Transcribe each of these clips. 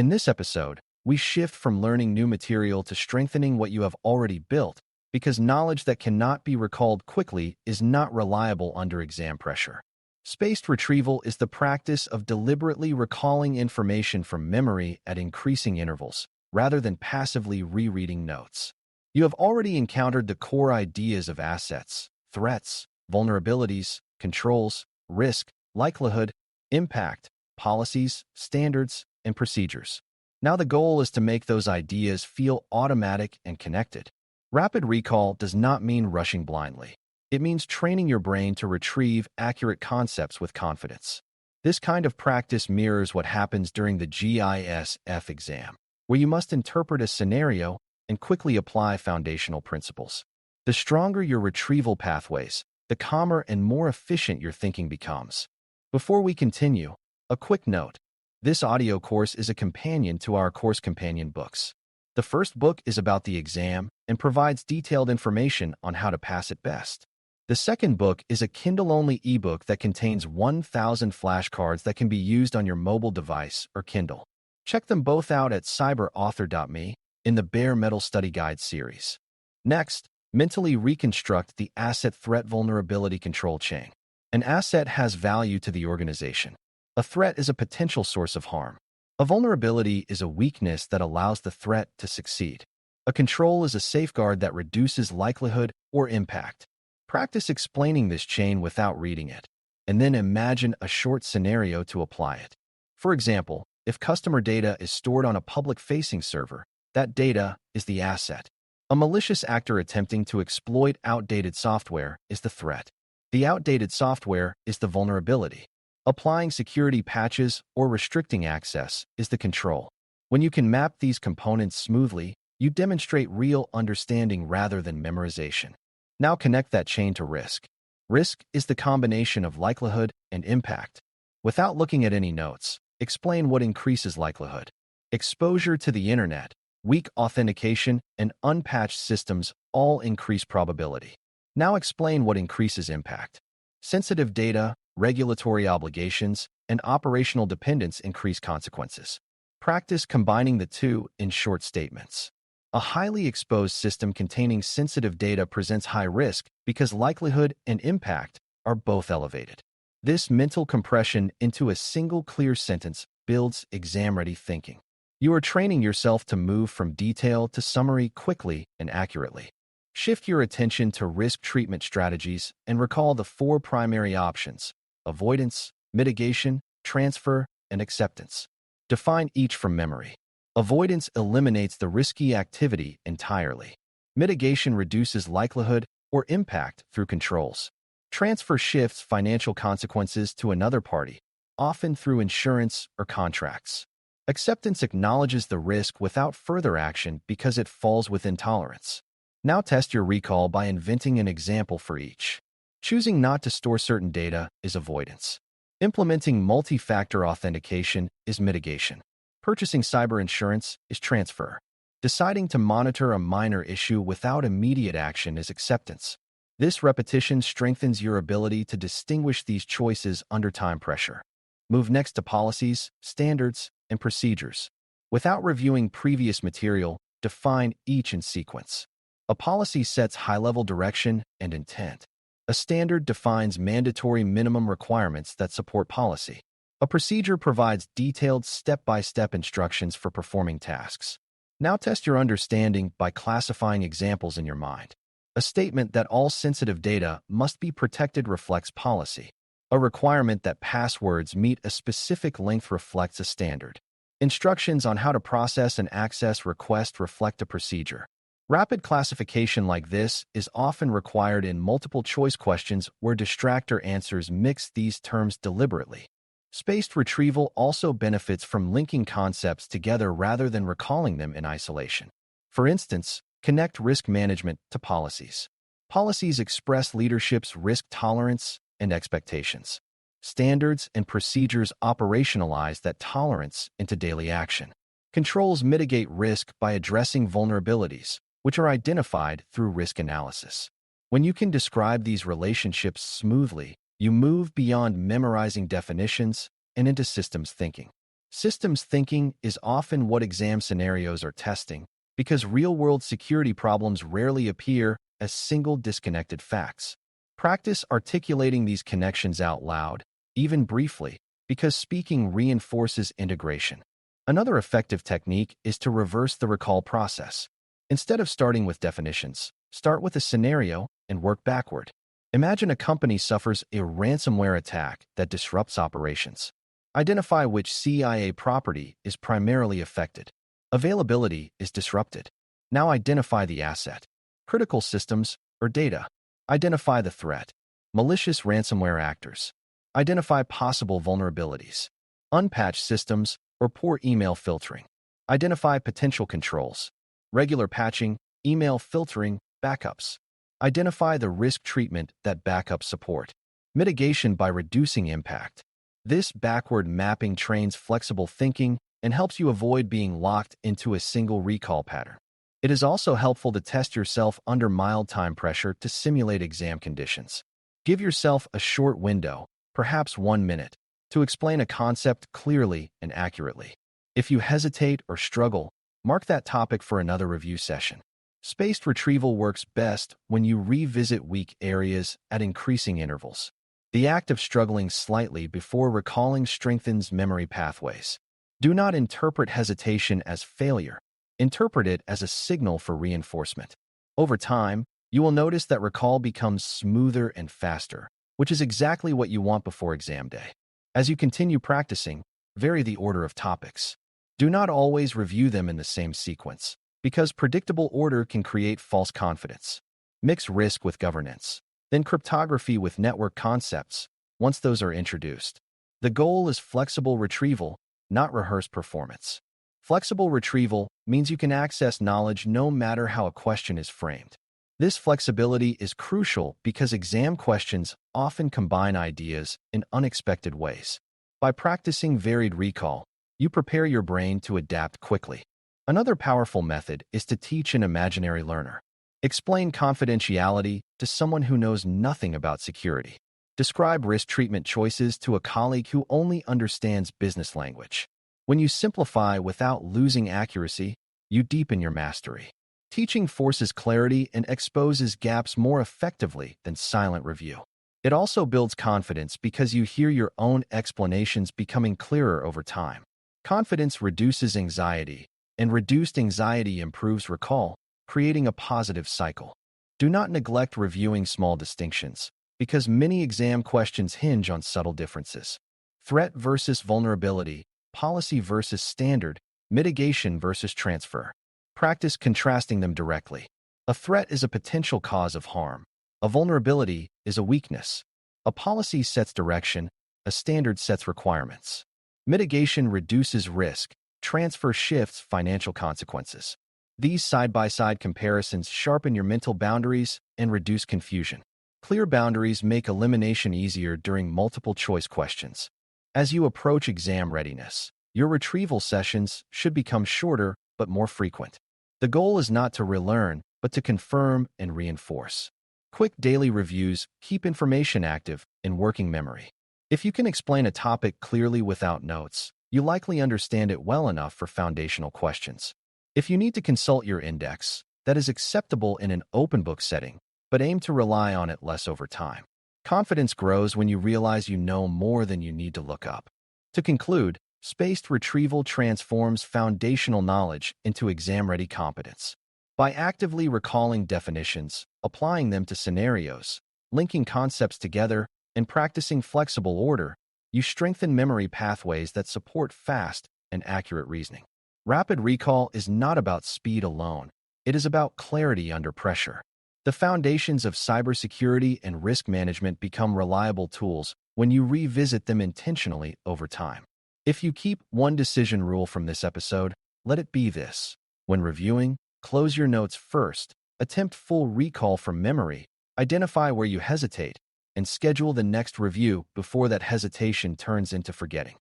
In this episode, we shift from learning new material to strengthening what you have already built, because knowledge that cannot be recalled quickly is not reliable under exam pressure. Spaced retrieval is the practice of deliberately recalling information from memory at increasing intervals, rather than passively rereading notes. You have already encountered the core ideas of assets, threats, vulnerabilities, controls, risk, likelihood, impact, policies, standards, and procedures. Now the goal is to make those ideas feel automatic and connected. Rapid recall does not mean rushing blindly. It means training your brain to retrieve accurate concepts with confidence. This kind of practice mirrors what happens during the GISF exam, where you must interpret a scenario and quickly apply foundational principles. The stronger your retrieval pathways, the calmer and more efficient your thinking becomes. Before we continue, a quick note. This audio course is a companion to our course companion books. The first book is about the exam and provides detailed information on how to pass it best. The second book is a Kindle-only ebook that contains 1,000 flashcards that can be used on your mobile device or Kindle. Check them both out at Cyber.Me in the Bare Metal Study Guide series. Next, mentally reconstruct the asset threat vulnerability control chain. An asset has value to the organization. A threat is a potential source of harm. A vulnerability is a weakness that allows the threat to succeed. A control is a safeguard that reduces likelihood or impact. Practice explaining this chain without reading it, and then imagine a short scenario to apply it. For example, if customer data is stored on a public-facing server, that data is the asset. A malicious actor attempting to exploit outdated software is the threat. The outdated software is the vulnerability. Applying security patches or restricting access is the control. When you can map these components smoothly, you demonstrate real understanding rather than memorization. Now connect that chain to risk. Risk is the combination of likelihood and impact. Without looking at any notes, explain what increases likelihood. Exposure to the internet, weak authentication, and unpatched systems all increase probability. Now explain what increases impact. Sensitive data, regulatory obligations, and operational dependence increase consequences. Practice combining the two in short statements. A highly exposed system containing sensitive data presents high risk because likelihood and impact are both elevated. This mental compression into a single clear sentence builds exam-ready thinking. You are training yourself to move from detail to summary quickly and accurately. Shift your attention to risk treatment strategies and recall the four primary options: avoidance, mitigation, transfer, and acceptance. Define each from memory. Avoidance eliminates the risky activity entirely. Mitigation reduces likelihood or impact through controls. Transfer shifts financial consequences to another party, often through insurance or contracts. Acceptance acknowledges the risk without further action because it falls within tolerance. Now test your recall by inventing an example for each. Choosing not to store certain data is avoidance. Implementing multi-factor authentication is mitigation. Purchasing cyber insurance is transfer. Deciding to monitor a minor issue without immediate action is acceptance. This repetition strengthens your ability to distinguish these choices under time pressure. Move next to policies, standards, and procedures. Without reviewing previous material, define each in sequence. A policy sets high-level direction and intent. A standard defines mandatory minimum requirements that support policy. A procedure provides detailed step-by-step instructions for performing tasks. Now test your understanding by classifying examples in your mind. A statement that all sensitive data must be protected reflects policy. A requirement that passwords meet a specific length reflects a standard. Instructions on how to process an access request reflect a procedure. Rapid classification like this is often required in multiple-choice questions where distractor answers mix these terms deliberately. Spaced retrieval also benefits from linking concepts together rather than recalling them in isolation. For instance, connect risk management to policies. Policies express leadership's risk tolerance and expectations. Standards and procedures operationalize that tolerance into daily action. Controls mitigate risk by addressing vulnerabilities, which are identified through risk analysis. When you can describe these relationships smoothly, you move beyond memorizing definitions and into systems thinking. Systems thinking is often what exam scenarios are testing, because real-world security problems rarely appear as single disconnected facts. Practice articulating these connections out loud, even briefly, because speaking reinforces integration. Another effective technique is to reverse the recall process. Instead of starting with definitions, start with a scenario and work backward. Imagine a company suffers a ransomware attack that disrupts operations. Identify which CIA property is primarily affected. Availability is disrupted. Now identify the asset. Critical systems or data. Identify the threat. Malicious ransomware actors. Identify possible vulnerabilities. Unpatched systems or poor email filtering. Identify potential controls. Regular patching, email filtering, backups. Identify the risk treatment that backups support. Mitigation by reducing impact. This backward mapping trains flexible thinking and helps you avoid being locked into a single recall pattern. It is also helpful to test yourself under mild time pressure to simulate exam conditions. Give yourself a short window, perhaps 1 minute, to explain a concept clearly and accurately. If you hesitate or struggle, mark that topic for another review session. Spaced retrieval works best when you revisit weak areas at increasing intervals. The act of struggling slightly before recalling strengthens memory pathways. Do not interpret hesitation as failure. Interpret it as a signal for reinforcement. Over time, you will notice that recall becomes smoother and faster, which is exactly what you want before exam day. As you continue practicing, vary the order of topics. Do not always review them in the same sequence, because predictable order can create false confidence. Mix risk with governance, then cryptography with network concepts, once those are introduced. The goal is flexible retrieval, not rehearsed performance. Flexible retrieval means you can access knowledge no matter how a question is framed. This flexibility is crucial because exam questions often combine ideas in unexpected ways. By practicing varied recall, you prepare your brain to adapt quickly. Another powerful method is to teach an imaginary learner. Explain confidentiality to someone who knows nothing about security. Describe risk treatment choices to a colleague who only understands business language. When you simplify without losing accuracy, you deepen your mastery. Teaching forces clarity and exposes gaps more effectively than silent review. It also builds confidence because you hear your own explanations becoming clearer over time. Confidence reduces anxiety, and reduced anxiety improves recall, creating a positive cycle. Do not neglect reviewing small distinctions, because many exam questions hinge on subtle differences. Threat versus vulnerability, policy versus standard, mitigation versus transfer. Practice contrasting them directly. A threat is a potential cause of harm. A vulnerability is a weakness. A policy sets direction. A standard sets requirements. Mitigation reduces risk. Transfer shifts financial consequences. These side-by-side comparisons sharpen your mental boundaries and reduce confusion. Clear boundaries make elimination easier during multiple-choice questions. As you approach exam readiness, your retrieval sessions should become shorter but more frequent. The goal is not to relearn, but to confirm and reinforce. Quick daily reviews keep information active in working memory. If you can explain a topic clearly without notes, you likely understand it well enough for foundational questions. If you need to consult your index, that is acceptable in an open book setting, but aim to rely on it less over time. Confidence grows when you realize you know more than you need to look up. To conclude, spaced retrieval transforms foundational knowledge into exam-ready competence. By actively recalling definitions, applying them to scenarios, linking concepts together, and practicing flexible order, you strengthen memory pathways that support fast and accurate reasoning. Rapid recall is not about speed alone. It is about clarity under pressure. The foundations of cybersecurity and risk management become reliable tools when you revisit them intentionally over time. If you keep one decision rule from this episode, let it be this. When reviewing, close your notes first, attempt full recall from memory, identify where you hesitate, and schedule the next review before that hesitation turns into forgetting.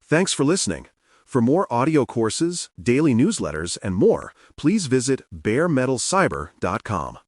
Thanks for listening. For more audio courses, daily newsletters, and more, please visit BareMetalCyber.com.